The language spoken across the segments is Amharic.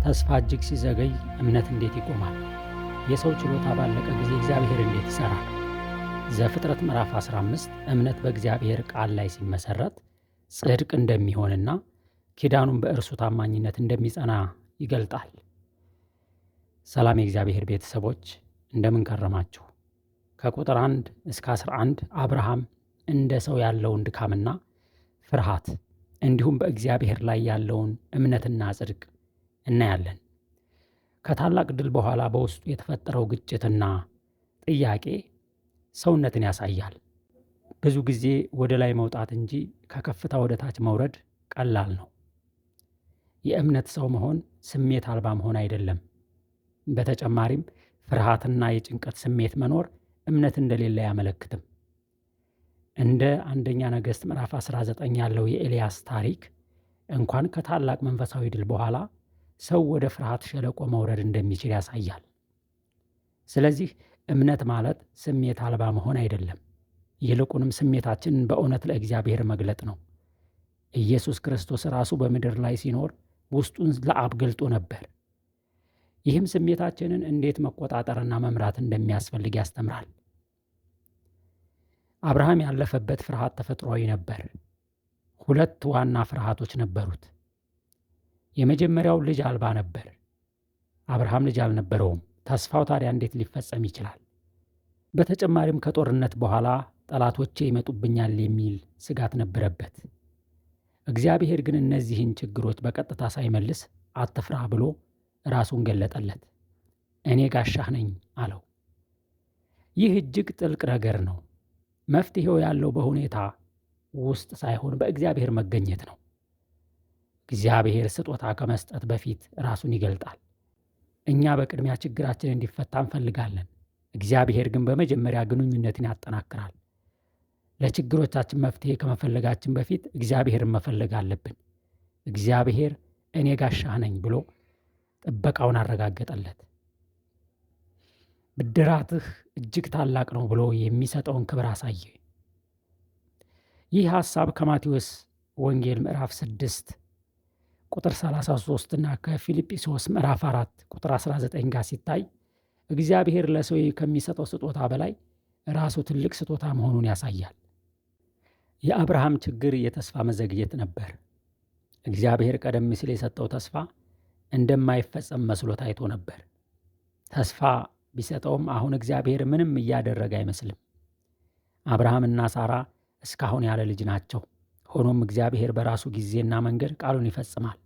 ተስፋ እጅግ ሲዘገይ እምነት እንዴት ይቆማል? የሰው ችሎታ ባለቀ ጊዜ እግዚአብሔር እንዴት ይሠራል? ዘፍጥረት ምዕራፍ 15 እምነት በእግዚአብሔር ቃል ላይ ሲመሠረት ጽድቅ እንደሚሆንና ኪዳኑን በእርሱ ታማኝነት እንደሚጸና ይገልጣል። ሰላም የእግዚአብሔር ቤተሰቦች እንደምን ከረማችሁ? ከቁጥር 1 እስከ 11 አብርሃም እንደ ሰው ያለውን ድካምና ፍርሃት እንዲሁም በእግዚአብሔር ላይ ያለውን እምነትና ጽድቅ እናያለን። ከታላቅ ድል በኋላ በውስጡ የተፈጠረው ግጭትና ጥያቄ ሰውነትን ያሳያል። ብዙ ጊዜ ወደ ላይ መውጣት እንጂ ከከፍታ ወደ ታች መውረድ ቀላል ነው። የእምነት ሰው መሆን ስሜት አልባ መሆን አይደለም። በተጨማሪም ፍርሃትና የጭንቀት ስሜት መኖር እምነት እንደሌለ አያመለክትም። እንደ አንደኛ ነገሥት ምዕራፍ 19 ያለው የኤልያስ ታሪክ እንኳን ከታላቅ መንፈሳዊ ድል በኋላ ሰው ወደ ፍርሃት ሸለቆ መውረድ እንደሚችል ያሳያል። ስለዚህ እምነት ማለት ስሜት አልባ መሆን አይደለም። ይልቁንም ስሜታችንን በእውነት ለእግዚአብሔር መግለጥ ነው። ኢየሱስ ክርስቶስ ራሱ በምድር ላይ ሲኖር ውስጡን ለአብ ገልጦ ነበር። ይህም ስሜታችንን እንዴት መቆጣጠርና መምራት እንደሚያስፈልግ ያስተምራል። አብርሃም ያለፈበት ፍርሃት ተፈጥሯዊ ነበር። ሁለት ዋና ፍርሃቶች ነበሩት። የመጀመሪያው ልጅ አልባ ነበር። አብርሃም ልጅ አልነበረውም። ተስፋው ታዲያ እንዴት ሊፈጸም ይችላል? በተጨማሪም ከጦርነት በኋላ ጠላቶቼ ይመጡብኛል የሚል ስጋት ነበረበት። እግዚአብሔር ግን እነዚህን ችግሮች በቀጥታ ሳይመልስ አትፍራ ብሎ ራሱን ገለጠለት። እኔ ጋሻህ ነኝ አለው። ይህ እጅግ ጥልቅ ነገር ነው። መፍትሄው ያለው በሁኔታ ውስጥ ሳይሆን በእግዚአብሔር መገኘት ነው። እግዚአብሔር ስጦታ ከመስጠት በፊት ራሱን ይገልጣል። እኛ በቅድሚያ ችግራችን እንዲፈታ እንፈልጋለን። እግዚአብሔር ግን በመጀመሪያ ግንኙነትን ያጠናክራል። ለችግሮቻችን መፍትሄ ከመፈለጋችን በፊት እግዚአብሔርን መፈለግ አለብን። እግዚአብሔር እኔ ጋሻህ ነኝ ብሎ ጥበቃውን አረጋገጠለት። ብድራትህ እጅግ ታላቅ ነው ብሎ የሚሰጠውን ክብር አሳየ። ይህ ሐሳብ ከማቴዎስ ወንጌል ምዕራፍ 6 ቁጥር 33 እና ከፊልጵስዩስ ምዕራፍ 4 ቁጥር 19 ጋር ሲታይ እግዚአብሔር ለሰው ከሚሰጠው ስጦታ በላይ ራሱ ትልቅ ስጦታ መሆኑን ያሳያል። የአብርሃም ችግር የተስፋ መዘግየት ነበር። እግዚአብሔር ቀደም ሲል የሰጠው ተስፋ እንደማይፈጸም መስሎ ታይቶ ነበር። ተስፋ ቢሰጠውም አሁን እግዚአብሔር ምንም እያደረገ አይመስልም። አብርሃምና ሳራ እስካሁን ያለ ልጅ ናቸው። ሆኖም እግዚአብሔር በራሱ ጊዜና መንገድ ቃሉን ይፈጽማል።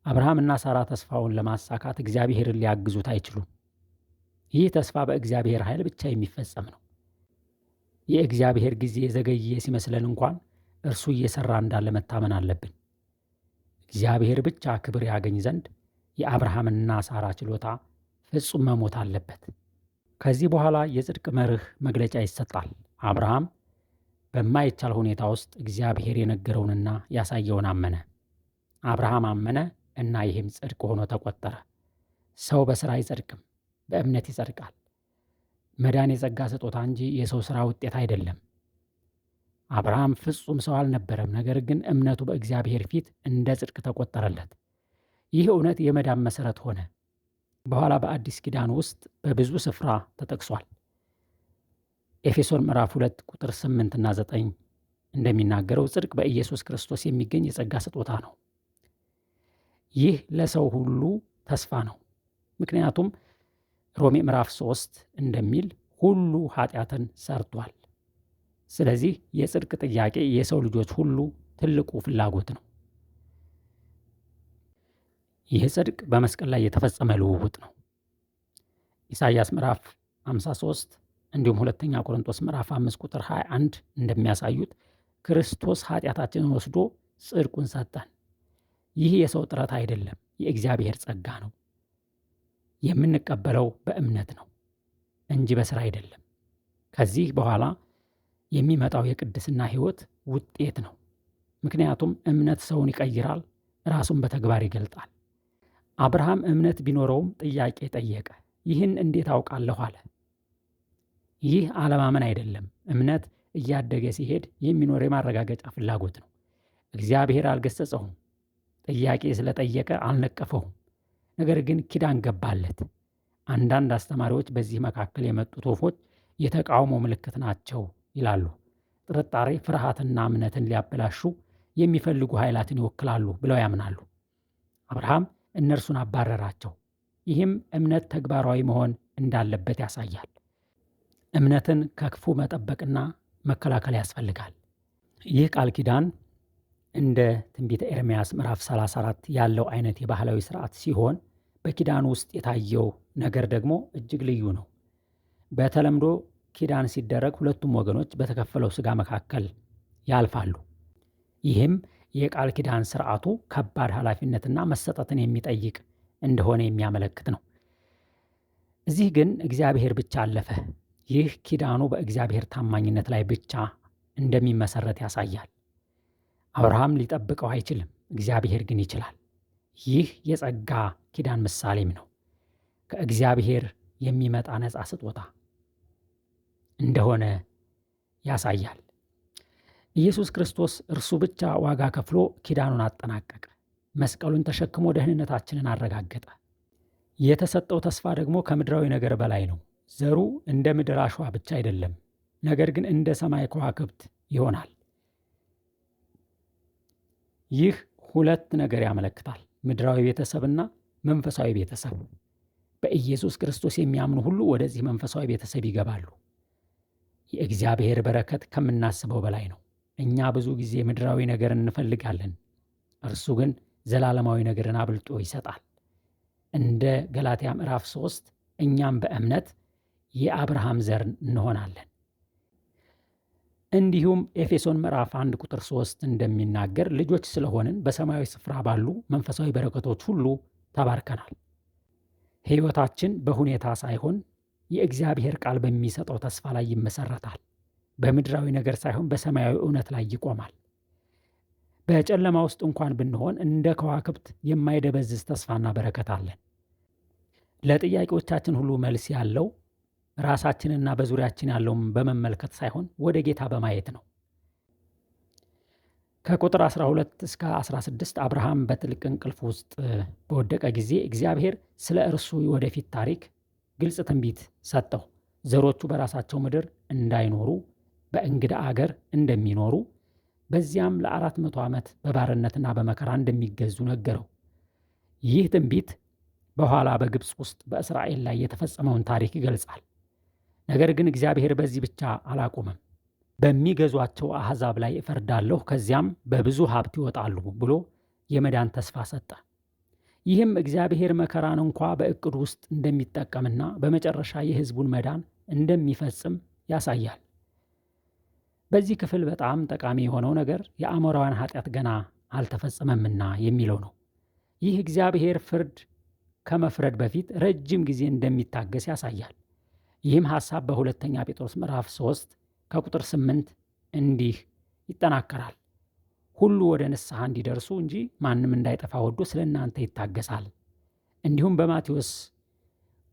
አብርሃምና ሳራ ተስፋውን ለማሳካት እግዚአብሔርን ሊያግዙት አይችሉም። ይህ ተስፋ በእግዚአብሔር ኃይል ብቻ የሚፈጸም ነው። የእግዚአብሔር ጊዜ የዘገየ ሲመስለን እንኳን እርሱ እየሰራ እንዳለ መታመን አለብን። እግዚአብሔር ብቻ ክብር ያገኝ ዘንድ የአብርሃምና ሳራ ችሎታ ፍጹም መሞት አለበት። ከዚህ በኋላ የጽድቅ መርህ መግለጫ ይሰጣል። አብርሃም በማይቻል ሁኔታ ውስጥ እግዚአብሔር የነገረውንና ያሳየውን አመነ። አብርሃም አመነ እና ይህም ጽድቅ ሆኖ ተቆጠረ። ሰው በሥራ አይጸድቅም፣ በእምነት ይጸድቃል። መዳን የጸጋ ስጦታ እንጂ የሰው ሥራ ውጤት አይደለም። አብርሃም ፍጹም ሰው አልነበረም፣ ነገር ግን እምነቱ በእግዚአብሔር ፊት እንደ ጽድቅ ተቆጠረለት። ይህ እውነት የመዳን መሠረት ሆነ። በኋላ በአዲስ ኪዳን ውስጥ በብዙ ስፍራ ተጠቅሷል። ኤፌሶን ምዕራፍ 2 ቁጥር 8 እና 9 እንደሚናገረው ጽድቅ በኢየሱስ ክርስቶስ የሚገኝ የጸጋ ስጦታ ነው። ይህ ለሰው ሁሉ ተስፋ ነው። ምክንያቱም ሮሜ ምዕራፍ 3 እንደሚል ሁሉ ኃጢአትን ሰርቷል። ስለዚህ የጽድቅ ጥያቄ የሰው ልጆች ሁሉ ትልቁ ፍላጎት ነው። ይህ ጽድቅ በመስቀል ላይ የተፈጸመ ልውውጥ ነው። ኢሳይያስ ምዕራፍ 53 እንዲሁም ሁለተኛ ቆሮንቶስ ምዕራፍ 5 ቁጥር 21 እንደሚያሳዩት ክርስቶስ ኃጢአታችንን ወስዶ ጽድቁን ሰጠን። ይህ የሰው ጥረት አይደለም፣ የእግዚአብሔር ጸጋ ነው። የምንቀበለው በእምነት ነው እንጂ በሥራ አይደለም። ከዚህ በኋላ የሚመጣው የቅድስና ሕይወት ውጤት ነው። ምክንያቱም እምነት ሰውን ይቀይራል፣ ራሱን በተግባር ይገልጣል። አብርሃም እምነት ቢኖረውም ጥያቄ ጠየቀ። ይህን እንዴት አውቃለሁ አለ። ይህ አለማመን አይደለም። እምነት እያደገ ሲሄድ የሚኖር የማረጋገጫ ፍላጎት ነው። እግዚአብሔር አልገሰጸውም። ጥያቄ ስለጠየቀ አልነቀፈውም። ነገር ግን ኪዳን ገባለት። አንዳንድ አስተማሪዎች በዚህ መካከል የመጡት ወፎች የተቃውሞ ምልክት ናቸው ይላሉ። ጥርጣሬ፣ ፍርሃትና እምነትን ሊያበላሹ የሚፈልጉ ኃይላትን ይወክላሉ ብለው ያምናሉ። አብርሃም እነርሱን አባረራቸው። ይህም እምነት ተግባራዊ መሆን እንዳለበት ያሳያል። እምነትን ከክፉ መጠበቅና መከላከል ያስፈልጋል። ይህ ቃል ኪዳን እንደ ትንቢተ ኤርምያስ ምዕራፍ 34 ያለው አይነት የባህላዊ ስርዓት ሲሆን በኪዳኑ ውስጥ የታየው ነገር ደግሞ እጅግ ልዩ ነው። በተለምዶ ኪዳን ሲደረግ ሁለቱም ወገኖች በተከፈለው ሥጋ መካከል ያልፋሉ። ይህም የቃል ኪዳን ስርዓቱ ከባድ ኃላፊነትና መሰጠትን የሚጠይቅ እንደሆነ የሚያመለክት ነው። እዚህ ግን እግዚአብሔር ብቻ አለፈ። ይህ ኪዳኑ በእግዚአብሔር ታማኝነት ላይ ብቻ እንደሚመሰረት ያሳያል። አብርሃም ሊጠብቀው አይችልም፣ እግዚአብሔር ግን ይችላል። ይህ የጸጋ ኪዳን ምሳሌም ነው። ከእግዚአብሔር የሚመጣ ነፃ ስጦታ እንደሆነ ያሳያል። ኢየሱስ ክርስቶስ እርሱ ብቻ ዋጋ ከፍሎ ኪዳኑን አጠናቀቀ። መስቀሉን ተሸክሞ ደህንነታችንን አረጋገጠ። የተሰጠው ተስፋ ደግሞ ከምድራዊ ነገር በላይ ነው። ዘሩ እንደ ምድር አሸዋ ብቻ አይደለም፣ ነገር ግን እንደ ሰማይ ከዋክብት ይሆናል። ይህ ሁለት ነገር ያመለክታል፣ ምድራዊ ቤተሰብና መንፈሳዊ ቤተሰብ። በኢየሱስ ክርስቶስ የሚያምኑ ሁሉ ወደዚህ መንፈሳዊ ቤተሰብ ይገባሉ። የእግዚአብሔር በረከት ከምናስበው በላይ ነው። እኛ ብዙ ጊዜ ምድራዊ ነገር እንፈልጋለን፣ እርሱ ግን ዘላለማዊ ነገርን አብልጦ ይሰጣል። እንደ ገላትያ ምዕራፍ 3 እኛም በእምነት የአብርሃም ዘር እንሆናለን። እንዲሁም ኤፌሶን ምዕራፍ 1 ቁጥር 3 እንደሚናገር ልጆች ስለሆንን በሰማያዊ ስፍራ ባሉ መንፈሳዊ በረከቶች ሁሉ ተባርከናል። ሕይወታችን በሁኔታ ሳይሆን የእግዚአብሔር ቃል በሚሰጠው ተስፋ ላይ ይመሰረታል። በምድራዊ ነገር ሳይሆን በሰማያዊ እውነት ላይ ይቆማል። በጨለማ ውስጥ እንኳን ብንሆን እንደ ከዋክብት የማይደበዝዝ ተስፋና በረከት አለን። ለጥያቄዎቻችን ሁሉ መልስ ያለው ራሳችንና በዙሪያችን ያለውን በመመልከት ሳይሆን ወደ ጌታ በማየት ነው። ከቁጥር 12 እስከ 16 አብርሃም በጥልቅ እንቅልፍ ውስጥ በወደቀ ጊዜ እግዚአብሔር ስለ እርሱ ወደፊት ታሪክ ግልጽ ትንቢት ሰጠው። ዘሮቹ በራሳቸው ምድር እንዳይኖሩ በእንግዳ አገር እንደሚኖሩ በዚያም ለ400 ዓመት በባርነትና በመከራ እንደሚገዙ ነገረው። ይህ ትንቢት በኋላ በግብፅ ውስጥ በእስራኤል ላይ የተፈጸመውን ታሪክ ይገልጻል። ነገር ግን እግዚአብሔር በዚህ ብቻ አላቆመም። በሚገዟቸው አሕዛብ ላይ እፈርዳለሁ፣ ከዚያም በብዙ ሀብት ይወጣሉ ብሎ የመዳን ተስፋ ሰጠ። ይህም እግዚአብሔር መከራን እንኳ በእቅዱ ውስጥ እንደሚጠቀምና በመጨረሻ የሕዝቡን መዳን እንደሚፈጽም ያሳያል። በዚህ ክፍል በጣም ጠቃሚ የሆነው ነገር የአሞራውያን ኃጢአት ገና አልተፈጸመምና የሚለው ነው። ይህ እግዚአብሔር ፍርድ ከመፍረድ በፊት ረጅም ጊዜ እንደሚታገስ ያሳያል። ይህም ሐሳብ በሁለተኛ ጴጥሮስ ምዕራፍ 3 ከቁጥር 8 እንዲህ ይጠናከራል። ሁሉ ወደ ንስሐ እንዲደርሱ እንጂ ማንም እንዳይጠፋ ወዶ ስለ እናንተ ይታገሳል። እንዲሁም በማቴዎስ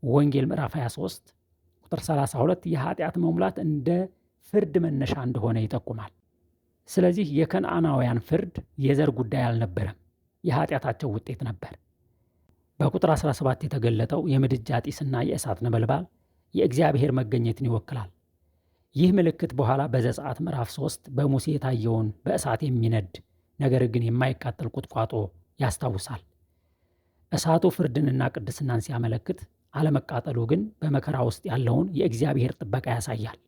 ወንጌል ምዕራፍ 23 ቁጥር 32 የኃጢአት መሙላት እንደ ፍርድ መነሻ እንደሆነ ይጠቁማል። ስለዚህ የከነዓናውያን ፍርድ የዘር ጉዳይ አልነበረም፣ የኃጢአታቸው ውጤት ነበር። በቁጥር 17 የተገለጠው የምድጃ ጢስና የእሳት ነበልባል የእግዚአብሔር መገኘትን ይወክላል። ይህ ምልክት በኋላ በዘጸአት ምዕራፍ 3 በሙሴ የታየውን በእሳት የሚነድ ነገር ግን የማይቃጠል ቁጥቋጦ ያስታውሳል። እሳቱ ፍርድንና ቅድስናን ሲያመለክት፣ አለመቃጠሉ ግን በመከራ ውስጥ ያለውን የእግዚአብሔር ጥበቃ ያሳያል።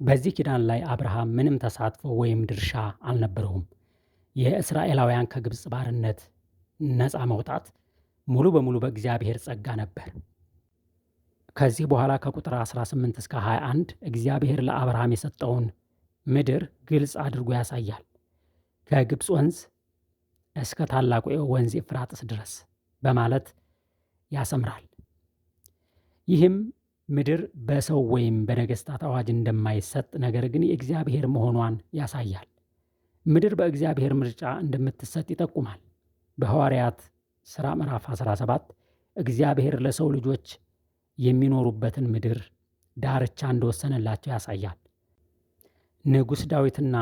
በዚህ ኪዳን ላይ አብርሃም ምንም ተሳትፎ ወይም ድርሻ አልነበረውም። የእስራኤላውያን ከግብፅ ባርነት ነፃ መውጣት ሙሉ በሙሉ በእግዚአብሔር ጸጋ ነበር። ከዚህ በኋላ ከቁጥር 18 እስከ 21 እግዚአብሔር ለአብርሃም የሰጠውን ምድር ግልጽ አድርጎ ያሳያል። ከግብፅ ወንዝ እስከ ታላቁ ወንዝ ኤፍራጥስ ድረስ በማለት ያሰምራል። ይህም ምድር በሰው ወይም በነገስታት አዋጅ እንደማይሰጥ ነገር ግን የእግዚአብሔር መሆኗን ያሳያል። ምድር በእግዚአብሔር ምርጫ እንደምትሰጥ ይጠቁማል። በሐዋርያት ሥራ ምዕራፍ 17 እግዚአብሔር ለሰው ልጆች የሚኖሩበትን ምድር ዳርቻ እንደወሰነላቸው ያሳያል። ንጉሥ ዳዊትና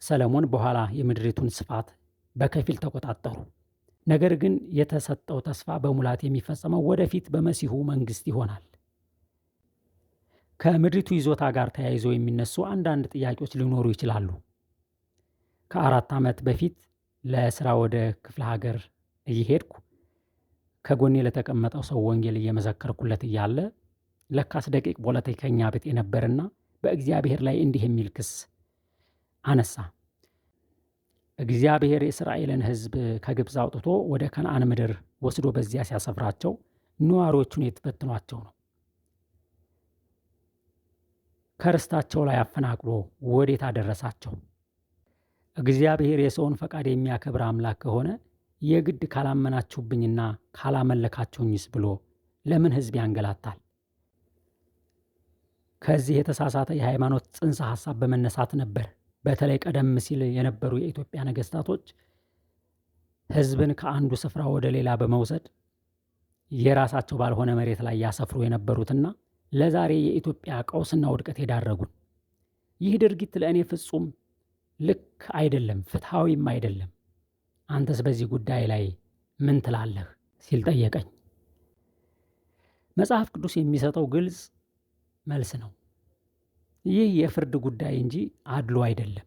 ሰለሞን በኋላ የምድሪቱን ስፋት በከፊል ተቆጣጠሩ። ነገር ግን የተሰጠው ተስፋ በሙላት የሚፈጸመው ወደፊት በመሲሁ መንግሥት ይሆናል። ከምድሪቱ ይዞታ ጋር ተያይዘው የሚነሱ አንዳንድ ጥያቄዎች ሊኖሩ ይችላሉ። ከ4 ዓመት በፊት ለስራ ወደ ክፍለ ሀገር እየሄድኩ ከጎኔ ለተቀመጠው ሰው ወንጌል እየመሰከርኩለት እያለ ለካስ ደቂቅ ፖለቲከኛ ብጤ ነበርና በእግዚአብሔር ላይ እንዲህ የሚል ክስ አነሳ። እግዚአብሔር የእስራኤልን ሕዝብ ከግብፅ አውጥቶ ወደ ከነዓን ምድር ወስዶ በዚያ ሲያሰፍራቸው ነዋሪዎቹን የተበትኗቸው ነው። ከርስታቸው ላይ አፈናቅሎ ወዴት አደረሳቸው? እግዚአብሔር የሰውን ፈቃድ የሚያከብር አምላክ ከሆነ የግድ ካላመናችሁብኝና ካላመለካችሁኝስ ብሎ ለምን ሕዝብ ያንገላታል? ከዚህ የተሳሳተ የሃይማኖት ጽንሰ ሐሳብ በመነሳት ነበር በተለይ ቀደም ሲል የነበሩ የኢትዮጵያ ነገስታቶች ሕዝብን ከአንዱ ስፍራ ወደ ሌላ በመውሰድ የራሳቸው ባልሆነ መሬት ላይ ያሰፍሩ የነበሩትና ለዛሬ የኢትዮጵያ ቀውስና ውድቀት የዳረጉን። ይህ ድርጊት ለእኔ ፍጹም ልክ አይደለም፣ ፍትሐዊም አይደለም። አንተስ በዚህ ጉዳይ ላይ ምን ትላለህ? ሲል ጠየቀኝ። መጽሐፍ ቅዱስ የሚሰጠው ግልጽ መልስ ነው። ይህ የፍርድ ጉዳይ እንጂ አድሎ አይደለም።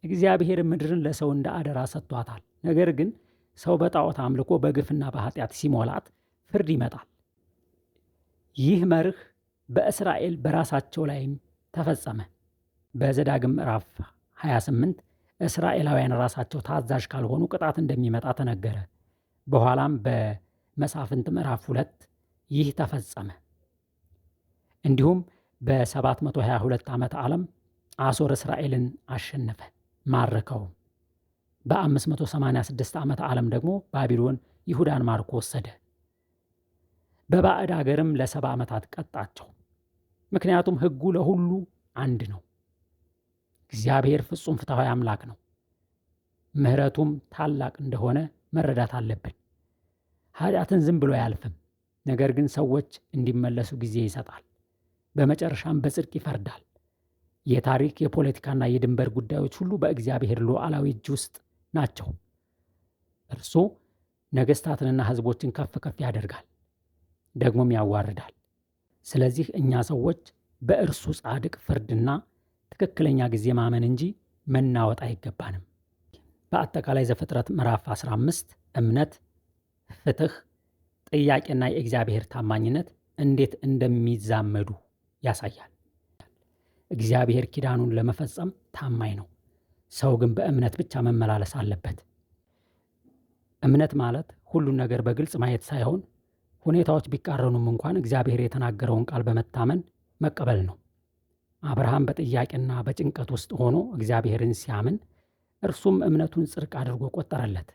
እግዚአብሔር ምድርን ለሰው እንደ አደራ ሰጥቷታል። ነገር ግን ሰው በጣዖት አምልኮ በግፍና በኃጢአት ሲሞላት ፍርድ ይመጣል። ይህ መርህ በእስራኤል በራሳቸው ላይም ተፈጸመ። በዘዳግም ምዕራፍ 28 እስራኤላውያን ራሳቸው ታዛዥ ካልሆኑ ቅጣት እንደሚመጣ ተነገረ። በኋላም በመሳፍንት ምዕራፍ 2 ይህ ተፈጸመ። እንዲሁም በ722 ዓመተ ዓለም አሦር እስራኤልን አሸነፈ፣ ማረከውም። በ586 ዓመተ ዓለም ደግሞ ባቢሎን ይሁዳን ማርኮ ወሰደ። በባዕድ አገርም ለ70 ዓመታት ቀጣቸው። ምክንያቱም ሕጉ ለሁሉ አንድ ነው። እግዚአብሔር ፍጹም ፍትሐዊ አምላክ ነው። ምሕረቱም ታላቅ እንደሆነ መረዳት አለብን። ኃጢአትን ዝም ብሎ አያልፍም። ነገር ግን ሰዎች እንዲመለሱ ጊዜ ይሰጣል። በመጨረሻም በጽድቅ ይፈርዳል። የታሪክ የፖለቲካና የድንበር ጉዳዮች ሁሉ በእግዚአብሔር ሉዓላዊ እጅ ውስጥ ናቸው። እርሱ ነገሥታትንና ሕዝቦችን ከፍ ከፍ ያደርጋል፣ ደግሞም ያዋርዳል። ስለዚህ እኛ ሰዎች በእርሱ ጻድቅ ፍርድና ትክክለኛ ጊዜ ማመን እንጂ መናወጥ አይገባንም። በአጠቃላይ ዘፍጥረት ምዕራፍ 15 እምነት፣ ፍትህ፣ ጥያቄና የእግዚአብሔር ታማኝነት እንዴት እንደሚዛመዱ ያሳያል። እግዚአብሔር ኪዳኑን ለመፈጸም ታማኝ ነው። ሰው ግን በእምነት ብቻ መመላለስ አለበት። እምነት ማለት ሁሉን ነገር በግልጽ ማየት ሳይሆን ሁኔታዎች ቢቃረኑም እንኳን እግዚአብሔር የተናገረውን ቃል በመታመን መቀበል ነው። አብርሃም በጥያቄና በጭንቀት ውስጥ ሆኖ እግዚአብሔርን ሲያምን እርሱም እምነቱን ጽድቅ አድርጎ ቆጠረለት።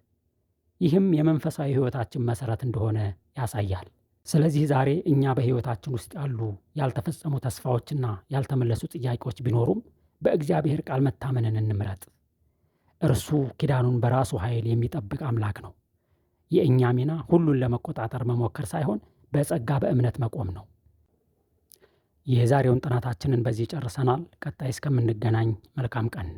ይህም የመንፈሳዊ ሕይወታችን መሠረት እንደሆነ ያሳያል። ስለዚህ ዛሬ እኛ በሕይወታችን ውስጥ ያሉ ያልተፈጸሙ ተስፋዎችና ያልተመለሱ ጥያቄዎች ቢኖሩም በእግዚአብሔር ቃል መታመንን እንምረጥ። እርሱ ኪዳኑን በራሱ ኃይል የሚጠብቅ አምላክ ነው። የእኛ ሚና ሁሉን ለመቆጣጠር መሞከር ሳይሆን በጸጋ በእምነት መቆም ነው። የዛሬውን ጥናታችንን በዚህ ጨርሰናል። ቀጣይ እስከምንገናኝ መልካም ቀን